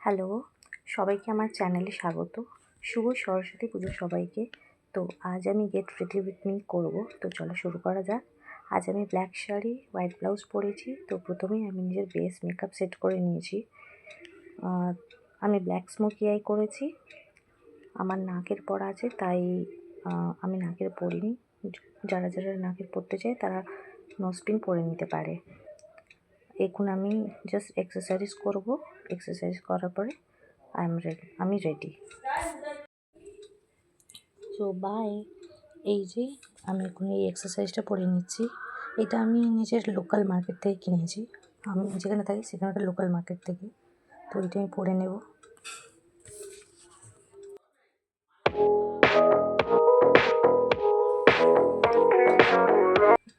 Hello, সবাইকে আমার চ্যানেলে স্বাগত। শুভ সরস্বতী পুজো সবাইকে। তো আজ আমি গেট রেডি উইথ মি করবো। তো চলো শুরু করা যাক। আজ আমি ব্ল্যাক শাড়ি, হোয়াইট ব্লাউজ পরেছি। তো প্রথমেই আমি নিজের বেস মেকআপ সেট করে নিয়েছি। আমি ব্ল্যাক স্মোকি আই করেছি। আমার নাকের পরা আছে, তাই আমি নাকের পরিনি। যারা যারা নাকের পরতে চায় তারা নোজপিন পরে নিতে পারে। এখন আমি জাস্ট এক্সারসাইজ করব। এক্সারসাইজ করার পরে আমি রেডি। So by. এই যে আমি এখন এই এক্সারসাইজটা পরে নিচ্ছি। এটা আমি নিজের লোকাল মার্কেট থেকে কিনেছি। আমি যেখানে থাকি সেখানকার লোকাল মার্কেট থেকে। তো এটা আমি পরে নেব।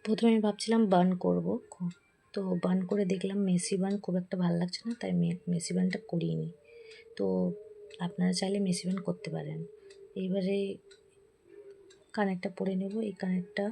প্রথমে আমি ভাবছিলাম বার্ন করবো, তো বার্ন করে দেখলাম মেসি বার্ন খুব একটা ভালো লাগছে না, তাই মেসি বার্নটা করিনি। তো আপনারা চাইলে মেসি বার্ন করতে পারেন। এইবারে কানেরটা পরে নেব। এই কানেরটা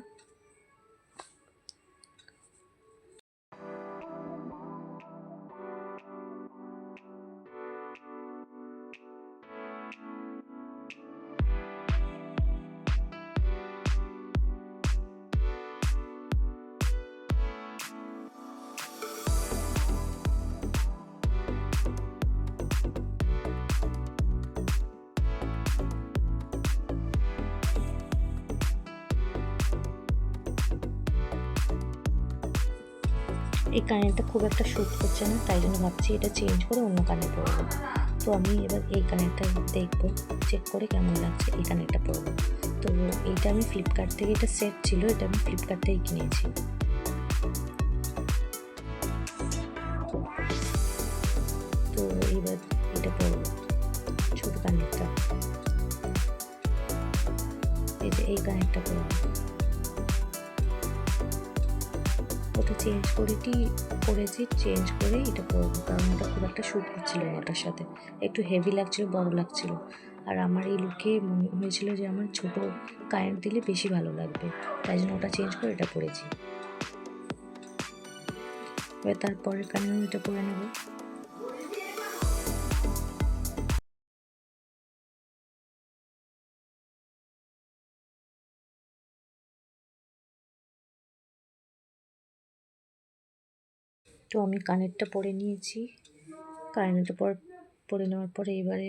এই কানেরটা খুব একটা শ্যুট করছে না, তাই জন্য ভাবছি এটা চেঞ্জ করে অন্য কানের পরবো। তো আমি এবার এই কানেরটা দেখবো, চেক করে কেমন লাগছে। এই কানেরটা পরবো। তো এইটা আমি ফ্লিপকার্ট থেকে, এটা সেট ছিল, এটা আমি ফ্লিপকার্ট থেকে কিনেছি। তো এবার এটা পরবো, ছোট কানেরটা। এই কানেরটা পরবো। ওটা চেঞ্জ করেছি, চেঞ্জ করে এটা পরবো, কারণ ওটা খুব একটা শ্যুট করছিল না, ওটার সাথে একটু হেভি লাগছিল, বড় লাগছিল। আর আমার এই লুকে মনে হয়েছিল যে আমার ছোট কানের দিলে বেশি ভালো লাগবে, তাই জন্য ওটা চেঞ্জ করে এটা পরেছি। এবার তারপরের কানে আমি এটা পরে নেব। তো আমি কানেরটা পরে নিয়েছি। কানেরটা পরে নেওয়ার পরে এবারে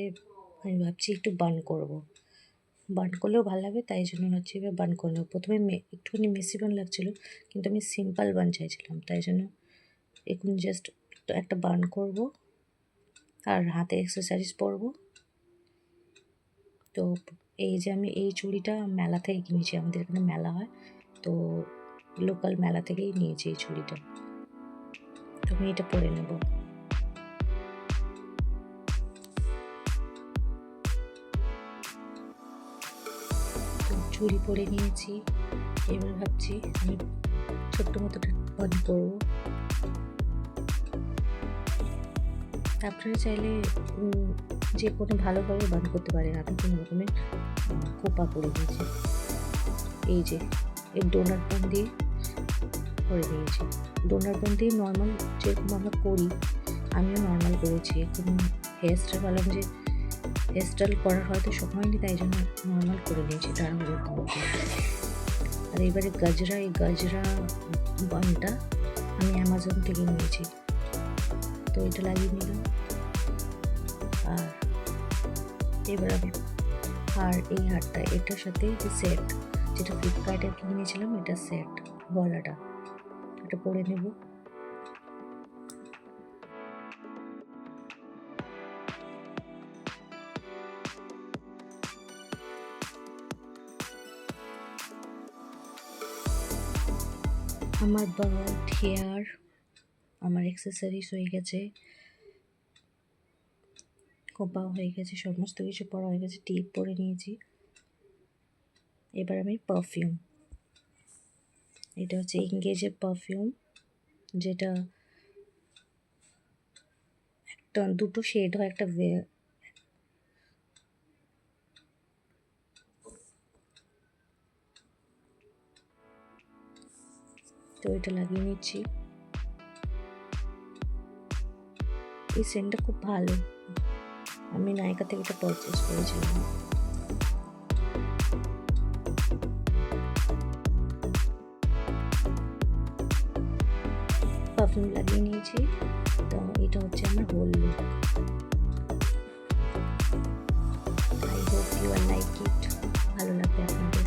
আমি ভাবছি একটু বান করব। বান করলেও ভালো লাগবে, তাই জন্য হচ্ছে এবার বান করে নেব। প্রথমে একটুখানি মেসি বান লাগছিলো, কিন্তু আমি সিম্পল বান চাইছিলাম, তাই জন্য এখন জাস্ট একটা বান করব আর হাতে এক্সারসাইজ পরব। তো এই যে আমি এই চুড়িটা মেলা থেকে কিনেছি, আমাদের এখানে মেলা হয়, তো লোকাল মেলা থেকেই নিয়েছি এই চুড়িটা। তো আমি এটা পরে নেব। তো চুড়ি পরে নিয়েছি। এবার ভাবছি আমি ছোট্ট মতো বান করবো। আপনারা চাইলে যে কোনো ভালোভাবে বান করতে পারেন। আমি কোনো রকমের খোপা করে দিয়েছি। এই যে এই ডোনার বান দিয়ে করে নিয়েছি। ডোনার বান দিয়ে নর্মাল যেরকম আমরা করি, আমিও নর্মাল করেছি। এখন হেয়ার স্টাইল ভাবলাম যে হেয়ার স্টাইল করার হয়তো সময় নেই, তাই জন্য নর্মাল করে নিয়েছি তাড়াহুড়োর মধ্যে। আর এবারে এই গাজরা বানটা আমি অ্যামাজন থেকে নিয়েছি। তো এটা লাগিয়ে নিলাম। আর এবার আমি এই হারটা, এটার সাথে যে সেট, যেটা ফ্লিপকার্টে কিনেছিলাম, এটা সেট গলাটা, এটা পরে নেব। আমার বাট, হেয়ার, আমার এক্সেসরিজ হয়ে গেছে, খোপাও হয়ে গেছে, সমস্ত কিছু পরা হয়ে গেছে, টিপ পরে নিয়েছি। এবার আমি পারফিউম, এটা হচ্ছে এনগেজের পারফিউম, যেটা দুটো শেড হয়, একটা তো এটা লাগিয়ে নিচ্ছি। এই সেন্টটা খুব ভালো, আমি নায়িকা থেকে এটা পারচেস করেছিলাম। পারফিউম লাগিয়ে নিয়েছি, তো এটা হচ্ছে আমার whole look. I hope you are like it. ভালো লাগবে আপনাদের,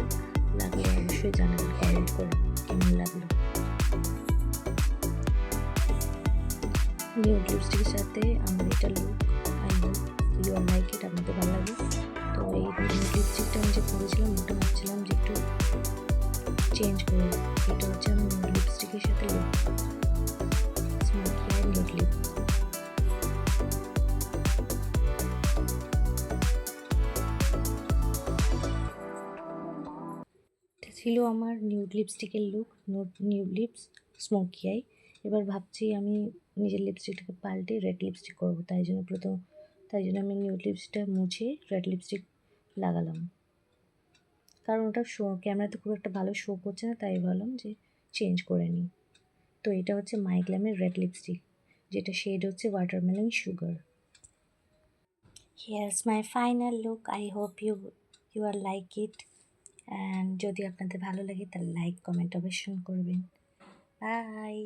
লাগলে অবশ্যই জানাবেন কমেন্ট করে কেমন লাগলো। নিউড লিপস্টিকের সাথে আমার এটা look. I hope you are like it, আপনাদের ভালো লাগবে। তো এই নিউড লিপস্টিকটা আমি যে পরেছিলাম ওটা ভাবছিলাম যে একটু চেঞ্জ করে। এটা হচ্ছে আমার নিউড লিপস্টিকের সাথে look, smoky eye nude lip. ছিল আমার নিউড লিপস্টিকের look, nude lips, smoky eye. এবার ভাবছি আমি নিজের লিপস্টিকটাকে পাল্টে রেড লিপস্টিক করবো, তাই জন্য আমি নিউড লিপস্টিকটা মুছে রেড লিপস্টিক লাগালাম। কারণ ওটা ক্যামেরাতে খুব একটা ভালো শো করছে না, তাই ভাবলাম যে চেঞ্জ করে নিই। তো এটা হচ্ছে মাইগ্ল্যামের রেড লিপস্টিক, যেটা শেড হচ্ছে watermelon sugar. Here's my final look. I hope you are like it. And যদি আপনাদের ভালো লাগে তাহলে লাইক কমেন্ট অবশ্যই করবেন। বাই।